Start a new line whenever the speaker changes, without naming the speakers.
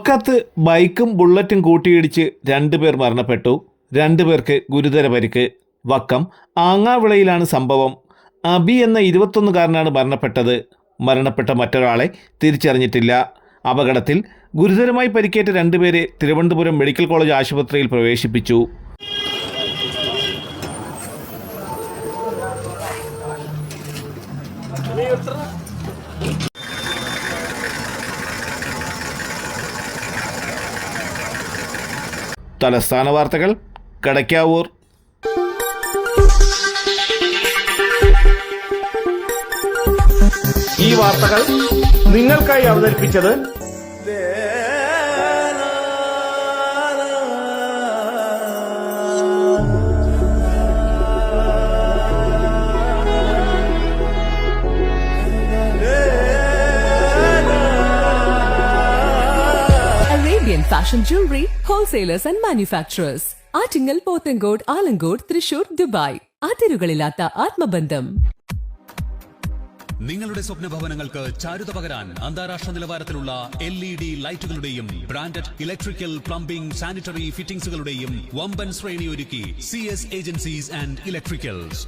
വക്കത്ത് ബൈക്കും ബുള്ളറ്റും കൂട്ടിയിടിച്ച് 2 പേർ മരണപ്പെട്ടു. 2 പേർക്ക് ഗുരുതര പരിക്ക്. വക്കം ആങ്ങാവിളയിലാണ് സംഭവം. അബി എന്ന 21-കാരനാണ് മരണപ്പെട്ടത്. മരണപ്പെട്ട മറ്റൊരാളെ തിരിച്ചറിഞ്ഞിട്ടില്ല. അപകടത്തിൽ ഗുരുതരമായി പരിക്കേറ്റ 2 പേരെ തിരുവനന്തപുരം മെഡിക്കൽ കോളേജ് ആശുപത്രിയിൽ പ്രവേശിപ്പിച്ചു. തലസ്ഥാന വാർത്തകൾ, കടയ്ക്കാവൂർ. ഈ വാർത്തകൾ നിങ്ങൾക്കായി അവതരിപ്പിച്ചത്
Arabian Fashion Jewelry Wholesalers and Manufacturers. Attingal, Pothencode, Alamcode, Thrissur, Dubai. അതിരുകളില്ലാത്ത ആത്മബന്ധം.
നിങ്ങളുടെ സ്വപ്ന ഭവനങ്ങൾക്ക് ചാരുത പകരാൻ അന്താരാഷ്ട്ര നിലവാരത്തിലുള്ള LED ലൈറ്റുകളുടെയും ബ്രാൻഡഡ് ഇലക്ട്രിക്കൽ, പ്ലംബിംഗ്, സാനിറ്ററി ഫിറ്റിംഗ്സുകളുടെയും വമ്പൻ ശ്രേണി ഒരുക്കി CS ഏജൻസീസ് ആൻഡ് ഇലക്ട്രിക്കൽസ്.